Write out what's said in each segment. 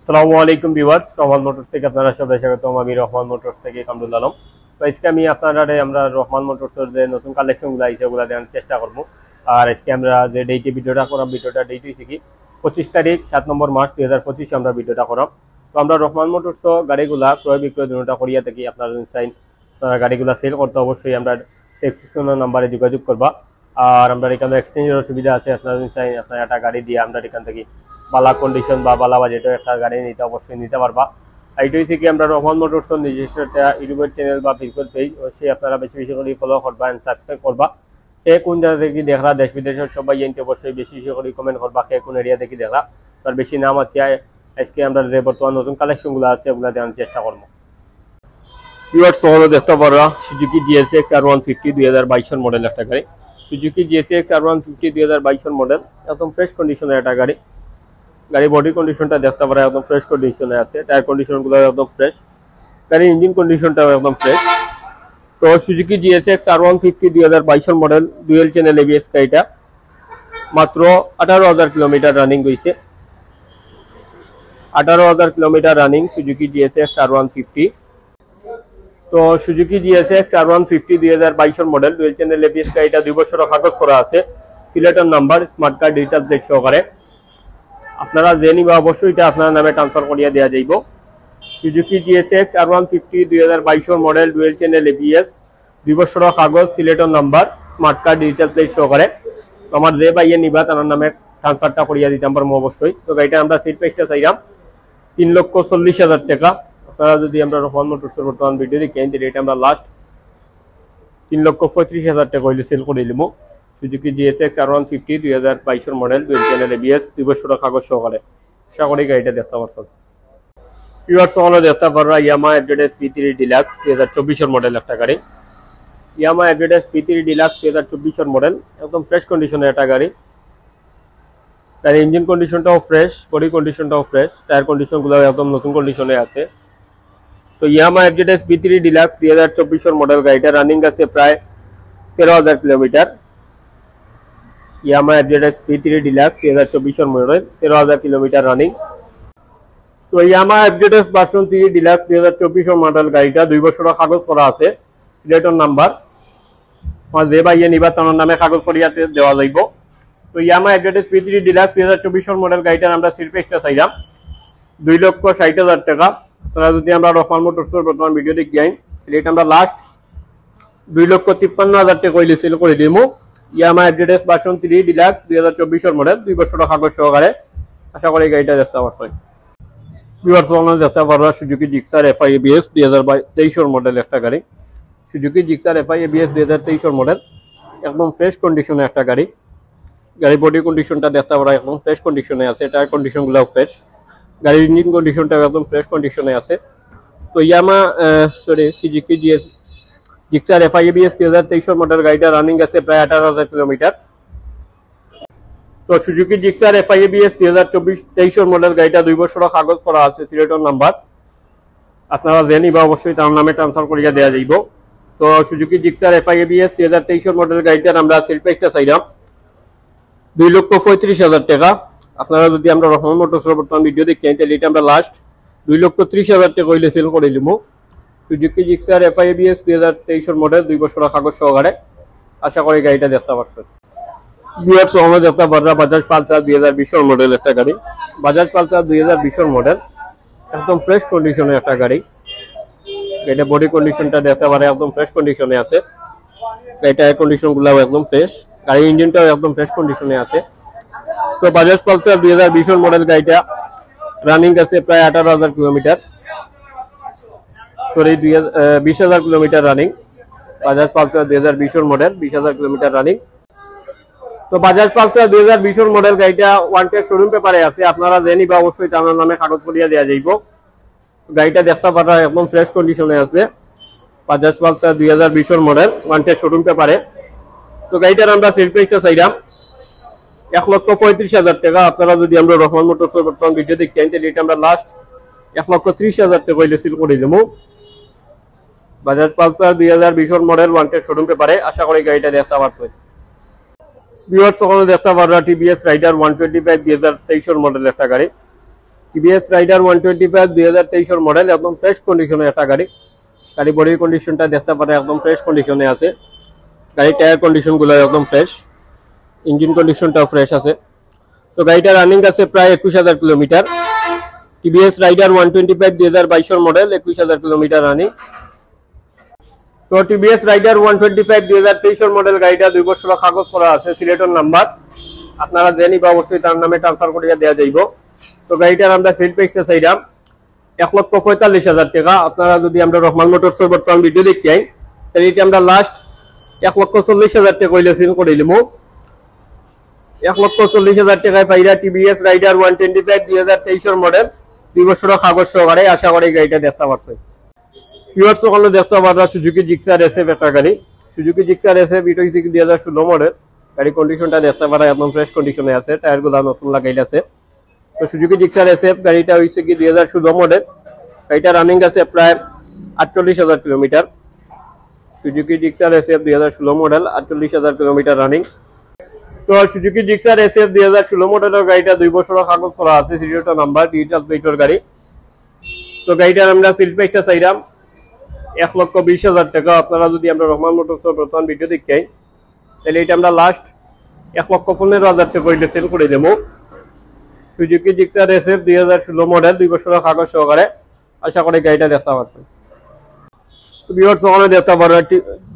আসসালামু আলাইকুম viewers, Rahman motors থেকে আপনারা সবাই স্বাগতম। আমি রহমান মোটরস থেকে কামরুল আলম। তো আজকে আমি আমরা রহমান মোটরসের যে নতুন কালেকশনগুলো আছে ওগুলো দেওয়ার চেষ্টা করবো। আর আজকে আমরা যে ডেটে ভিডিওটা করাম, ভিডিওটা ডেট হয়েছে কি 25 তারিখ 7 নম্বর মাস 2025 আমরা ভিডিওটা করাম। তো আমরা রহমান মোটরস গাড়িগুলা ক্রয় বিক্রয় দুটোটা করিয়া থাকি। আপনারা চাই আপনারা গাড়িগুলা সেল করতে অবশ্যই আমরা টেক্সট নাম্বারে যোগাযোগ করবা। আর আমরা এখানে এক্সচেঞ্জের সুবিধা আছে। আপনারা চাই আপনারা একটা গাড়ি দিয়ে আমরা এখান থেকে বালা কন্ডিশন বা বালা বাজেটের একটা গাড়ি নিতে অবশ্যই নিতে পারবা। এইটা হচ্ছে কি আমরা রহমান মোটরসের নিজস্ব একটা ইউটিউবের চ্যানেল বা ফেসবুক পেজ, অবশ্যই আপনারা বেশি বেশি করে ফলো করবা এন্ড সাবস্ক্রাইব করবা। সে কোন জায়গা থেকে দেখরা, দেশ বিদেশের সবাই এনতে অবশ্যই বেশি বেশি করে কমেন্ট করবা সে কোন এরিয়া থেকে দেখরা। তার বেশি নাম আছে আজকে আমরা যে বর্তমান নতুন কালেকশনগুলো আছে ওগুলো দেওয়ার চেষ্টা করবো। ভিউয়ার্স সহজে দেখতে পারবা সুজুকি জিএসএক্স R150 2022 মডেল একটা গাড়ি। সুজুকি জিএসএক্স R150 2022 মডেল, একদম ফ্রেশ কন্ডিশনের একটা গাড়ি। গাড়ি বডি কন্ডিশনটা দেখতে পারা একদম ফ্রেশ কন্ডিশনে আছে। টায়ার কন্ডিশনগুলো একদম ফ্রেশ। গাড়ির ইঞ্জিন কন্ডিশনটাও একদম ফ্রেশ। তো Suzuki GSX R150 2022 model dual channel ABS গাড়িটা মাত্র 18,000 কিলোমিটার রানিং হয়েছে। 18,000 kilometre running Suzuki GSX R150। তো Suzuki GSX R150 2022 model dual channel ABS গাড়িটা 2 বছরের কাগজ করা আছে, সিলেটের number, smart card, digital plate সহকারে। আপনারা যে নিবা অবশ্যই এটা আপনার নামে ট্রান্সফার করিয়া দেওয়া যাইব। Suzuki GSX R150 2022 model dual channel ABS 2 বছরের কাগজ, সিলেটের number, smart card, digital plate সহকারে। তো আমার যে বাইয়ে নিবা তার নামে ট্রান্সফারটা করিয়া দিতাম পারবো অবশ্যই। তো গাড়িটা আমরা সিট প্রাইসটা চাইলাম 3,40,000 টাকা। আপনারা যদি আমরা রহমান মোটরসের বর্তমান ভিডিও দেখেন এটা আমরা লাস্ট 3,35,000 টাকা হইলে সেল করে দিলাম। Suzuki GSX R150 2022 model dual channel ABS 2 বছরের কাগজ সহকারে। আশা করি গাড়িটা দেখতে পারছেন। ভিউয়ার্স সহজে দেখতে পারবা Yamaha FZS P3 deluxe 2024 model একটা গাড়ি। Yamaha FZS P3 deluxe 2024 model, একদম ফ্রেশ কন্ডিশনের একটা গাড়ি। তার ইঞ্জিন কন্ডিশনটাও ফ্রেশ, বডি কন্ডিশনটাও ফ্রেশ, টায়ার কন্ডিশনগুলো একদম নতুন কন্ডিশনে আছে। তো Yamaha FZS P3 deluxe 2024 model গাড়িটা রানিং আছে প্রায় 13,000 kilometre. Yamaha FZS P3 deluxe 2024 model 13,000 kilometre running. তো Yamaha FZS version 3 deluxe 2024 model গাড়িটা 2 বছরের কাগজ করা আছে, সিলেটের নাম্বার। যে বাইয়ে নিবা তার নামে কাগজ করিয়াতে দেওয়া যাইব। তো Yamaha FZS P3 deluxe 2024 model গাড়িটার আমরা সিল প্রাইসটা চাইলাম 2,60,000 টাকা। আপনারা যদি আমরা রহমান মোটরসের বর্তমান ভিডিও দেখি এটা আমরা লাস্ট 2,53,000 টাকা হইলে সেল করে দিব। Yamaha FZS version 3 deluxe 2024 model 2 বছরের কাগজ সহকারে। আশা করি গাড়িটা দেখতে পারছেন। ভিউয়ার্স অনলাইন দেখতে পারবা Suzuki Gixxer FI ABS 2023 model একটা গাড়ি। Suzuki Gixxer FI ABS 2023 model, একদম ফ্রেশ কন্ডিশনে একটা গাড়ি। গাড়ি বডি কন্ডিশনটা দেখতে পারা একদম ফ্রেশ কন্ডিশনে আছে, টায়ার কন্ডিশনগুলো ফ্রেশ, গাড়ির ইঞ্জিন কন্ডিশনটা একদম ফ্রেশ কন্ডিশনে আছে। তো Suzuki Gixxer FI ABS 2023 model গাড়িটা রানিং আছে প্রায় 18,000 কিলোমিটার। তো Suzuki Gixxer FI ABS 2023 model গাড়িটা 2 বছরের কাগজ করা আছে, সিলেটের নাম্বার। আপনারা যে নিবা অবশ্যই তার নামে ট্রান্সফার করিয়া দেওয়া যাইব। তো Suzuki Gixxer FI ABS 2023 model গাড়িটার আমরা সেল প্রাইসটা চাইলাম 2,35,000 টাকা। আপনারা যদি আমরা রহমান মোটরসের বর্তমান ভিডিও দেখেন তাহলে এটা আমরা লাস্ট 2,30,000 টাকা হইলে সেল করে দিব। Suzuki Gixxer FI ABS 2023 model 2 বছরের কাগজ সহকারে। আশা করি গাড়িটা দেখতে পারছেন। ভিউয়ার্স আমরা দেখতে পারবা বাজাজ পালসার 2020 মডেল একটা গাড়ি। বাজাজ পালসার 2020 মডেল, একদম ফ্রেশ কন্ডিশনে একটা গাড়ি। এটা বডি কন্ডিশনটা দেখতে পারে একদম ফ্রেশ কন্ডিশনে আছে। এটা কন্ডিশনগুলো একদম ফ্রেশ, গাড়ির ইঞ্জিনটাও একদম ফ্রেশ কন্ডিশনে আছে। তো বাজাজ পালসার 2020 মডেল গাড়িটা রানিং আছে প্রায় 18,000 kilometre, sorry 20,000 kilometre running. Bajaj Pulsar 2020 model 20,000 kilometre running. তো বাজাজ পালসার 2020 মডেল গাড়িটা ওয়ান্টেড শোরুম পেপারে আছে। আপনারা যে নিবা অবশ্যই তার নামে কাগজ করিয়া দেওয়া যাইব। গাড়িটা দেখতে পারা একদম ফ্রেশ কন্ডিশনে আছে। Bajaj Pulsar 2020 model wanted showroom পেপারে। তো গাড়িটার আমরা সেল প্রাইসটা চাইলাম 1,35,000 টাকা। আপনারা যদি আমরা রহমান মোটরসের বর্তমান ভিডিও দেখেন তাহলে এটা আমরা লাস্ট 1,30,000 টাকা হইলে সেল করে দেবো। Bajaj Pulsar 2020 model wanted showroom পেপারে। আশা করি গাড়িটা দেখতে পারছেন। ভিউয়ার্স ওখানে দেখতে পারবা টিভিএস রাইডার 125 2023 মডেল একটা গাড়ি। টিভিএস রাইডার 125 2023 মডেল, একদম ফ্রেশ কন্ডিশনে একটা গাড়ি। গাড়ি বডির কন্ডিশনটা দেখতে পারে একদম ফ্রেশ কন্ডিশনে আছে। গাড়ির টায়ার কন্ডিশনগুলো একদম ফ্রেশ, ইঞ্জিন কন্ডিশনটাও ফ্রেশ আছে। তো গাড়িটা রানিং আছে প্রায় 21,000 kilometre. TVS Raider 125 2022 model, 21,000 kilometre running. তো টিভিএস রাইডার 125 2023 মডেল গাড়িটা 2 বছর কাগজ করা আছে, সিলেটের নাম্বার। আপনারা জেনে বা অবশ্যই তার নামে ট্রান্সফার করিয়া দেওয়া যাইব। তো গাড়িটার আমরা সেল প্রাইসটা চাইলাম 1,45,000 টাকা। আপনারা যদি আমরা রহমান মোটরসের বর্তমান ভিডিও দেখতে আই তাহলে এটা আমরা লাস্ট 1,40,000 টাকা কইলে সেল করে দিলাম। 1,40,000 টাকায় পাইরা টিভিএস রাইডার 125 2023 মডেল, 2 বছর কাগজ সহকারে। আশা করি গাড়িটা দেখতে পারছেন। ভিউয়ার্স ওখানে দেখতে পাররা সুজুকি জিক্সার এসএফ একটা গাড়ি। সুজুকি জিক্সার এসএফ এটা হচ্ছে 2016 মডেল। গাড়ি কন্ডিশনটা দেখতে পারা একদম ফ্রেশ কন্ডিশনে আছে, টায়ারগুলো নতুন লাগাইল আছে। তো সুজুকি জিক্সার এসএফ গাড়িটা হচ্ছে 2016 মডেল। গাড়িটা রানিং আছে প্রায় 48,000 kilometre. Suzuki Gixxer SF 2016 model, 48,000 kilometre running. তো সুজুকি জিক্সার এসএফ 2016 মডেলের গাড়িটা 2 বছর কাগজ করা আছে, সিরিয়ালটা নাম্বার, ডিজিটাল প্লেটের গাড়ি। তো গাড়িটার আমরা সেল প্রাইসটা চাইলাম 1,20,000 টাকা। আপনারা যদি আমরা রহমান মোটরসের বর্তমান ভিডিও দেখি তাহলে এটা আমরা লাস্ট 1,15,000 টাকা কইলে সেল করে দেবো। সুজুকি জিক্সার এসএফ 2016 মডেল, 2 বছর কাগজ সহকারে। আশা করি গাড়িটা দেখতে পাচ্ছেন। তো ভিউয়ার্স ওখানে দেখতে পারবেন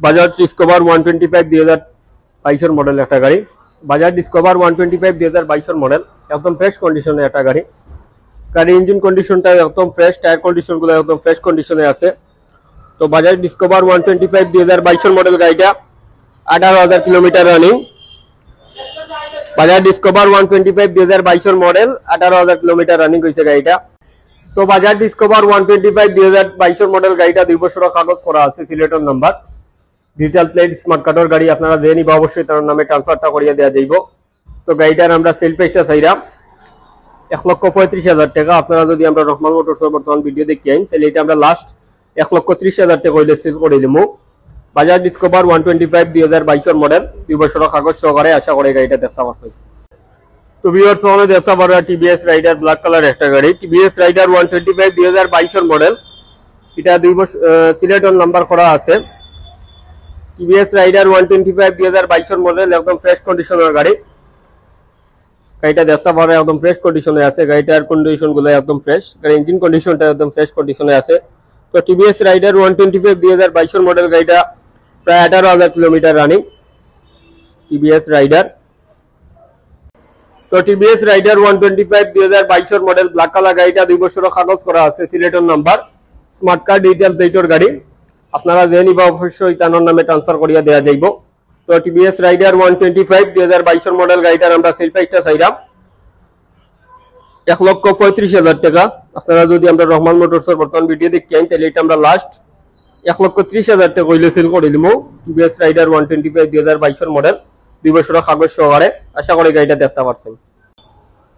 বাজাজ ডিসকভার 125 2022 মডেল একটা গাড়ি। বাজাজ ডিসকভার 125 2022 মডেল, একদম ফ্রেশ কন্ডিশনে একটা গাড়ি। গাড়ির ইঞ্জিন কন্ডিশনটা একদম ফ্রেশ, টায়ার কন্ডিশনগুলো একদম ফ্রেশ কন্ডিশনে আছে। তো বাজাজ ডিসকভার 125 2022 মডেল গাড়িটা 18,000 kilometre running. Bajaj discover 125 2022 model, 18,000 kilometre running হয়েছে গাড়িটা। তো বাজাজ ডিসকভার 125 2022 মডেল গাড়িটা 2 বছর কাগজ করা আছে, সিলেটের নাম্বার, ডিজিটাল প্লেট, স্মার্ট কার্ডের গাড়ি। আপনারা জেনে বা অবশ্যই তার নামে ট্রান্সফারটা করিয়ে দেওয়া যাইব। তো গাড়িটার আমরা সেল প্রাইসটা চাইলাম 1,35,000 টাকা। আপনারা যদি আমরা রহমান মোটরসের বর্তমান ভিডিও দেখি আইন তাহলে এটা আমরা লাস্ট 1,30,000 টাকা কইলে সেল করে দেবো। বাজাজ ডিসকভার 125 2022 মডেল, 2 বছর কাগজ সহকারে। আশা করি গাড়িটা দেখতে পাচ্ছেন। তো ভিউয়ার্স ওখানে দেখতে পাররা টিভিএস রাইডার ব্ল্যাক কালার একটা গাড়ি। টিভিএস রাইডার 125 2022 মডেল, এটা 2 বছর সিলেটের নাম্বার করা আছে। টিভিএস রাইডার 125 2022 মডেল, একদম ফ্রেশ কন্ডিশনের গাড়ি। গাড়িটা দেখতে পারে একদম ফ্রেশ কন্ডিশনে আছে। গাড়িটার কন্ডিশনগুলো একদম ফ্রেশ, গাড়ির ইঞ্জিন কন্ডিশনটা একদম ফ্রেশ কন্ডিশনে আছে। তো টিভিএস রাইডার 125 2022 মডেল গাড়িটা প্রায় 18,000 কিলোমিটার রানিং। টিভিএস রাইডার, তো TVS Raider 125 2022 model black colour গাড়িটা 2 বছর কাগজ করা আছে, সিলেটের নাম্বার, স্মার্ট কার্ড, ডিজিটাল প্লেটের গাড়ি। আপনারা জেনে বা অবশ্যই তার নামে ট্রান্সফার করিয়া দেওয়া যাইব। তো টিভিএস রাইডার 125 2022 মডেল গাড়িটার আমরা সেল প্রাইসটা চাইলাম 1,35,000 টাকা। আপনারা যদি আমরা রহমান মোটরসের বর্তমান ভিডিও দেখি তাহলে এটা আমরা লাস্ট 1,30,000 টাকা কইলে সেল করে দিব। টিভিএস রাইডার 125 2022 মডেল, 2 বছর কাগজ সহকারে। আশা করি গাড়িটা দেখতে পারছেন।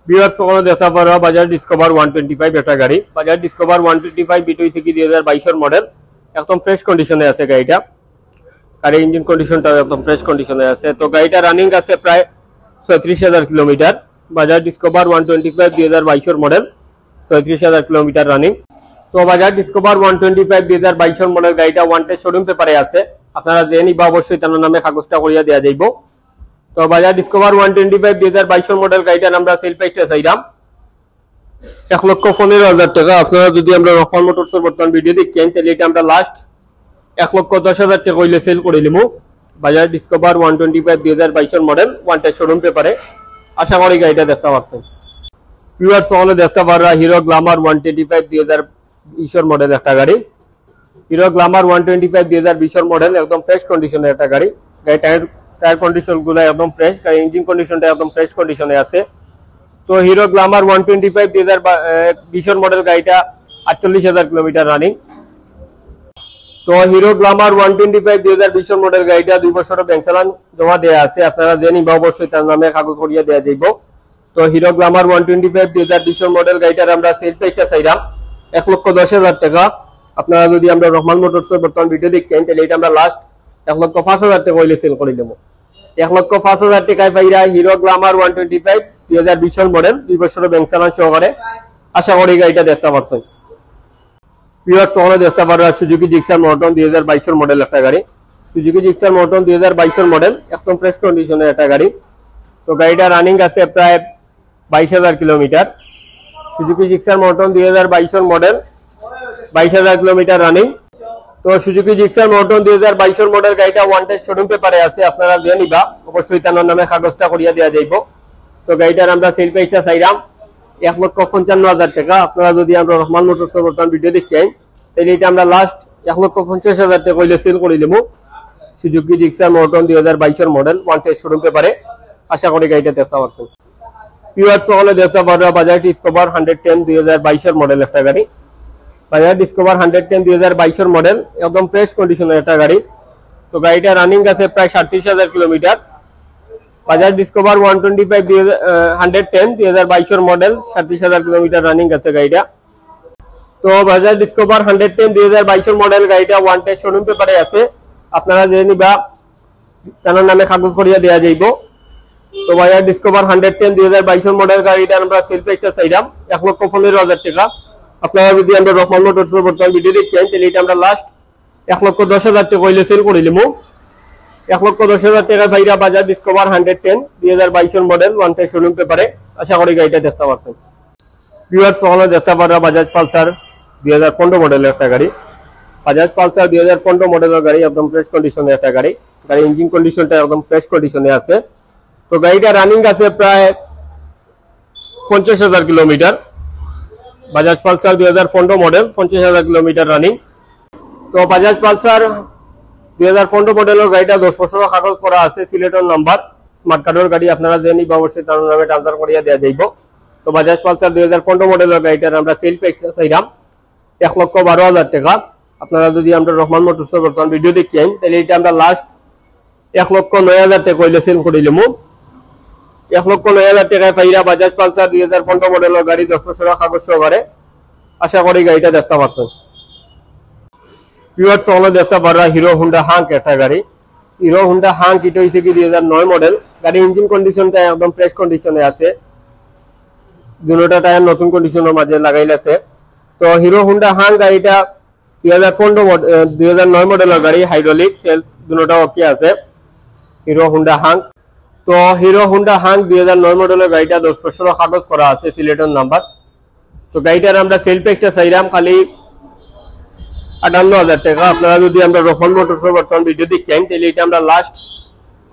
ভিউয়ার্স ওখানে দেখতে পারবা বাজাজ ডিসকভার 125 একটা গাড়ি। বাজাজ ডিসকভার 125 বিটুই 2022 মডেল, একদম ফ্রেশ কন্ডিশনে আছে গাড়িটা। গাড়ির ইঞ্জিন কন্ডিশনটা একদম ফ্রেশ কন্ডিশনে আছে। তো গাড়িটা রানিং আছে প্রায় 36,000 kilometre. Bajaj discover 125 2022 model, 36,000 kilometre running. তো বাজাজ ডিসকভার 125 2022 মডেল গাড়িটা ওয়ান্টেড শোরুম পেপারে আছে। আপনারা জেনে বা অবশ্যই তার নামে কাগজটা করিয়া দেওয়া যাইব। তো বাজাজ ডিসকভার 125 2022 মডেল গাড়িটার আমরা সেল প্রাইসটা চাইলাম 1,15,000 টাকা। আপনারা যদি আমরা রহমান মোটরসের বর্তমান ভিডিও দেখি তাহলে এটা আমরা লাস্ট 1,10,000 টাকা কইলে সেল করে নিব। Bajaj discover 125 2022 model, wanted showroom পেপারে। আশা করি গাড়িটা দেখতে পাচ্ছেন। ভিউয়ার্স ওখানে দেখতে পাররা হিরো গ্ল্যামার 125 2020 মডেল একটা গাড়ি। হিরো গ্ল্যামার 125 2020 মডেল, একদম ফ্রেশ কন্ডিশনের একটা গাড়ি। গাড়িটার টায়ার কন্ডিশন গুলো একদম ফ্রেশ, গাড়ির ইঞ্জিন কন্ডিশনটা একদম ফ্রেশ কন্ডিশনে আছে। তো হিরো গ্ল্যামার 125 2020 মডেল গাড়িটা 48,000 কিলোমিটার রানিং। তো হিরো গ্ল্যামার 125 2020 মডেল গাড়িটা 2 বছরের ব্যাংক চালান জমা দেওয়া আছে। আপনারা জেনে বা অবশ্যই তার নামে কাগজ করিয়া দেওয়া যাইব। তো হিরো গ্ল্যামার 125 2020 মডেল গাড়িটার আমরা সেল প্রাইসটা চাইলাম 1,10,000 টাকা। আপনারা যদি আমরা রহমান মোটরসের বর্তমান ভিডিও দেখেন তাহলে এটা আমরা লাস্ট 1,05,000 টাকা হইলে সেল করে দেবো। 1,05,000 টাকায় পাইরা হিরো গ্ল্যামার 125 2020 মডেল, 2 বছরের ব্যাংক চালান সহকারে। আশা করি গাড়িটা দেখতে পাচ্ছেন। ভিউয়ার্স সহলে দেখতে পারবেন সুজুকি জিক্সার মর্টন 2022 এর মডেল একটা গাড়ি। সুজুকি জিক্সার মর্টন 2022 এর মডেল, একদম ফ্রেশ কন্ডিশনের একটা গাড়ি। তো গাড়িটা রানিং আছে প্রায় 22,000 কিলোমিটার। সুজুকি জিক্সার মর্টন 2022 এর মডেল, 22,000 কিলোমিটার রানিং। তো সুজুকি জিক্সার মর্টন 2022 এর মডেল গাড়িটা ওয়ান টেস্ট শোরুম পেপারে আছে, আপনারা দিয়ে নিবা, অবশ্যই তার নামে কাগজটা করিয়া দেওয়া যাইব। তো গাড়িটার আমরা সেল প্রাইসটা চাইলাম 1,55,000 টাকা। আপনারা যদি আমরা রহমান মোটরস বর্তমান ভিডিও দেখেন তাহলে এটা আমরা লাস্ট 1,50,000 টাকা কইলে সেল করে দিমু। সুজুকি জিক্সার মর্টন 2022 এর মডেল, ওয়ান টেস্ট শোরুম পেপারে। আশা করি গাড়িটা দেখতে পাচ্ছেন। ভিউয়ার্স সকলে দেখতে পারবেন বাজাজ ডিসকভার 110 2022 এর মডেল একটা গাড়ি। বাজাজ ডিসকভার 110 2022 এর মডেল, একদম ফ্রেশ কন্ডিশনের একটা গাড়ি। তো গাড়িটা রানিং আছে প্রায় 37,000 কিলোমিটার। বাজাজ ডিসকভার 110 2022 এর মডেল, 37,000 কিলোমিটার রানিং আছে গাড়িটা। তো বাজাজ ডিসকভার 110 2022 এর মডেল গাড়িটা ওয়ান টেস্ট শোরুম পেপারে আছে, আপনারা জেনে নিবা, তার নামে কাগজ করিয়া দেওয়া যাইব। তো বাজাজ ডিসকভার 110 2022 এর মডেল গাড়িটা আমরা সেল প্রাইসটা চাইলাম 1,15,000 টাকা। আপনারা যদি আমরা রহমান মোটরস বর্তমান ভিডিও দেখেন তাহলে এটা আমরা লাস্ট 1,10,000 টাকা কইলে সেল করে দিমু। 1,10,000 টাকা ভাইরা বাজাজ ডিসকভার 110 2022 এর মডেল, ওয়ান টেস্ট শোরুম পেপারে। আশা করি গাড়িটা দেখতে পাচ্ছেন। ভিউয়ার্স সকলে দেখতে পারবেন বাজাজ পালসার 2015 মডেলের একটা গাড়ি। বাজাজ পালসার 2015 মডেলের গাড়ি, একদম ফ্রেশ কন্ডিশনের একটা গাড়ি। গাড়ির ইঞ্জিন কন্ডিশনটা একদম ফ্রেশ কন্ডিশনে আছে। তো গাড়িটা রানিং আছে প্রায় 50,000 kilometre. Bajaj Pulsar 2015 model, 50,000 kilometre running. তো বাজাজ পালসার 2015 মডেলের গাড়িটা 10 বছরের কাগজ করা আছে, সিলেটের নাম্বার, স্মার্ট কার্ডের গাড়ি। আপনারা জেনে অবশ্যই তার নামে ট্রান্সফার করিয়া দেওয়া যাইব। তো বাজাজ পালসার 2015 মডেলের গাড়িটার আমরা সেল প্রাইস চাইলাম 1,12,000 টাকা। আপনারা যদি আমরা রহমান মোটরস বর্তমান ভিডিও দেখেন তাহলে এটা আমরা লাস্ট 1,09,000 টাকা কইলে সেল করে দিমু। 1,09,000 টাকায় পাইরা বাজাজ পালসার 2015 মডেলের গাড়ি, 10 বছরের কাগজ সহকারে। আশা করি গাড়িটা দেখতে পাচ্ছেন। ভিউয়ার্স সকলে দেখতে পাররা হিরো হুন্ডা হাঙ্ক একটা গাড়ি। হিরো হুন্ডা হাঙ্ক এটা হইছে কি 2009 মডেল গাড়ি। ইঞ্জিন কন্ডিশনটা একদম ফ্রেশ কন্ডিশনে আছে, দুটোটা টায়ার নতুন কন্ডিশনের মাঝে লাগাইলাছে। তো হিরো হুন্ডা হাঙ্ক গাড়িটা 2009 মডেলের গাড়ি, হাইড্রোলিক, সেলফ দুটোটা ওকে আছে। Hero Honda hunk. তো হিরো হুন্ডা হাঙ্ক 2009 মডেলের গাড়িটা 10 বছরের কাগজ করা আছে, সিলেটের নাম্বার। তো গাড়িটার আমরা সেল প্রাইসটা চাইলাম খালি 58,000 টাকা। আপনারা যদি আমরা রহমান মোটরস বর্তমান ভিডিও দেখেন তাহলে এটা আমরা লাস্ট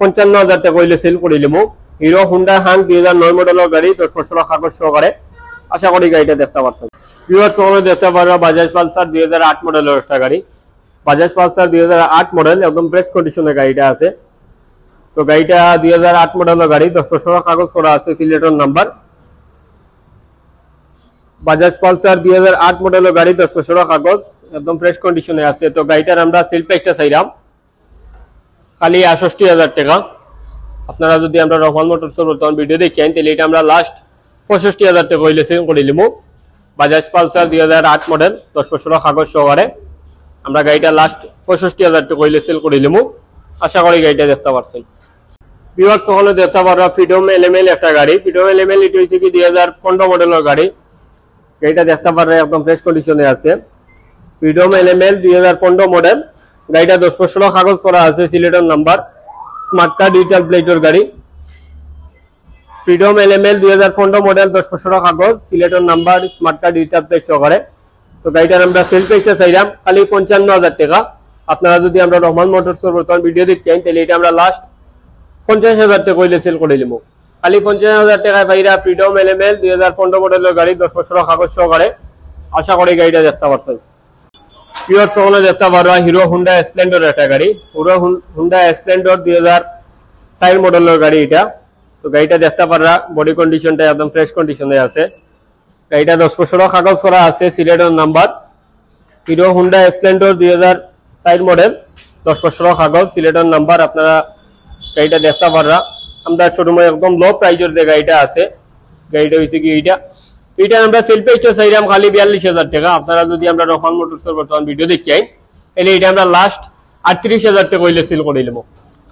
55,000 টাকা কইলে সেল করে দিমু। হিরো হুন্ডা হাঙ্ক 2009 মডেলের গাড়ি, 10 বছরের কাগজ সহকারে। আশা করি গাড়িটা দেখতে পাচ্ছেন। ভিউয়ার্স সকলে দেখতে পারবেন বাজাজ পালসার 2008 মডেলের একটা গাড়ি। বাজাজ পালসার 2008 মডেল, একদম ফ্রেশ কন্ডিশনের গাড়িটা আছে। তো গাড়িটা 2008 মডেলের গাড়ি, 10 বছরের কাগজ করা আছে, সিলেটের নাম্বার। বাজাজ পালসার 2008 মডেলের গাড়ি, 10 বছরের কাগজ, একদম ফ্রেশ কন্ডিশনে আছে। তো গাড়িটার আমরা সেল প্রাইসটা চাইলাম খালি 68,000 টাকা। আপনারা যদি আমরা রহমান মোটরস বর্তমান ভিডিও দেখেন তাহলে এটা আমরা লাস্ট 65,000 টাকা কইলে সেল করে দিমু। বাজাজ পালসার 2008 মডেল, 10 বছরের কাগজ সহকারে। আমরা গাড়িটা লাস্ট 65,000 টাকা কইলে সেল করে দিমু। আশা করি গাড়িটা দেখতে পাচ্ছেন। ভিউয়ার্স সকলে দেখতে পাররা ফ্রিডম এলএমএল একটা গাড়ি। ফ্রিডম এলএমএল এটা হইছে কি 2015 মডেলের গাড়ি। গাড়িটা দেখতে পাররা একদম ফ্রেশ কন্ডিশনে আছে। ফ্রিডম এলএমএল 2015 মডেল, গাড়িটা 10 বছরের কাগজ করা আছে, সিলেটের নাম্বার, স্মার্ট কার্ড ডিজিটাল প্লেটের গাড়ি। ফ্রিডম এলএমএল 2015 মডেল, 10 বছরের কাগজ, সিলেটের number, smart card digital plate সহকারে। তো গাড়িটার আমরা সেল প্রাইসটা চাইলাম খালি 55,000 টাকা। আপনারা যদি আমরা রহমান মোটরস বর্তমান ভিডিও দেখেন তাহলে এটা আমরা লাস্ট 50,000 টাকা কইলে সেল করে দিমু। খালি 50,000 টাকায় ভাইরা ফ্রিডম এলএমএল 2015 মডেলের গাড়ি, 10 বছরের কাগজ সহকারে। আশা করি গাড়িটা দেখতে পাচ্ছেন। ভিউয়ার্স সকলে দেখতে পারবা হিরো হুন্ডা স্প্লেন্ডার একটা গাড়ি। হিরো হুন্ডা স্প্লেন্ডার 2004 মডেলের গাড়ি এটা। তো গাড়িটা দেখতে পাররা বডি কন্ডিশনটা একদম ফ্রেশ কন্ডিশনে আছে। গাড়িটা 10 বছরের কাগজ করা আছে, সিলেটের number. Hero Honda Splendor 2004 model, 10 বছরের কাগজ, সিলেটের নাম্বার। আপনারা গাড়িটা দেখতে পাররা আমরা শোরুমে একদম লো প্রাইজের যে গাড়িটা আছে, গাড়িটা হইছে কি এটা আমরা সেল প্রাইসটা চাইলাম খালি 42,000 টাকা। আপনারা যদি আমরা রহমান মোটরস বর্তমান ভিডিও দেখেন তাহলে এটা আমরা লাস্ট 38,000 টাকা কইলে সেল করে দিলাম।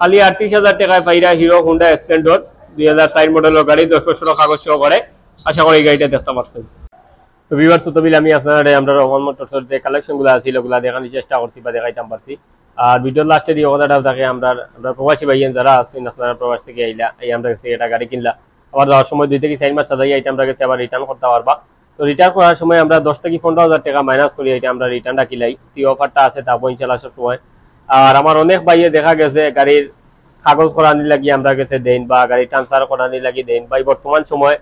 খালি 38,000 টাকায় পাইরা হিরো হুন্ডা স্প্লেন্ডার 2004 মডেলের গাড়ি, 10 বছরের কাগজ সহকারে। আশা করি এই গাড়িটা দেখতে পাচ্ছেন। তো ভিউয়ার্স তবিল আমি আপনাদের আমরা রহমান মোটরসের যে কালেকশনগুলো আছে ওগুলা দেখানোর চেষ্টা করছি বা দেখাইতাম পারছি। আর ভিডিওর লাস্টে দিয়ে কথাটাও থাকে আমরা প্রবাসী ভাইয়েন যারা আছেন আপনারা প্রবাস থেকে আইলা এই আমরা কাছে এটা গাড়ি কিনলা আবার যাওয়ার সময় 2 থেকে 4 মাস সাজাই এটা আমরা কাছে আবার রিটার্ন করতে পারবা। তো রিটার্ন করার সময় আমরা 10 থেকে 15,000 টাকা মাইনাস করি এটা আমরা রিটার্নটা কিলাই এই অফারটা আছে তা ইনশাআল্লাহ সব সময়। আর আমার অনেক ভাইয়ে দেখা গেছে গাড়ির কাগজ করানি লাগি আমরা কাছে দেন বা গাড়ি ট্রান্সফার করানি লাগি দেন ভাই বর্তমান সময়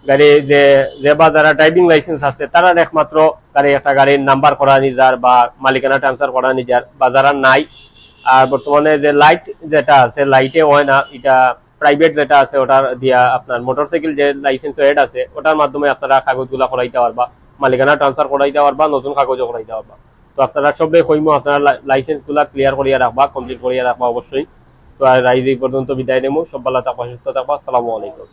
গাড়ি যে যে বা যারা ড্রাইভিং লাইসেন্স আছে তারা একমাত্র গাড়ি একটা গাড়ির নাম্বার করানি যার বা মালিকানা ট্রান্সফার করানি যার বা যারা নাই। আর বর্তমানে যে লাইট যেটা আছে লাইটে হয় না এটা প্রাইভেট যেটা আছে ওটার দিয়া আপনার মোটরসাইকেল যে লাইসেন্স হেড আছে ওটার মাধ্যমে আপনারা কাগজগুলা করাইতে পারবা, মালিকানা ট্রান্সফার করাইতে পারবা, নতুন কাগজও করাইতে পারবা। তো আপনারা সবে কইমো আপনারা লাইসেন্স গুলা ক্লিয়ার করিয়া রাখবা, কমপ্লিট করিয়া রাখবা অবশ্যই। তো আর এই পর্যন্ত বিদায় নেবো, সব ভালো থাকবা, সুস্থ থাকবা, আসসালামু আলাইকুম।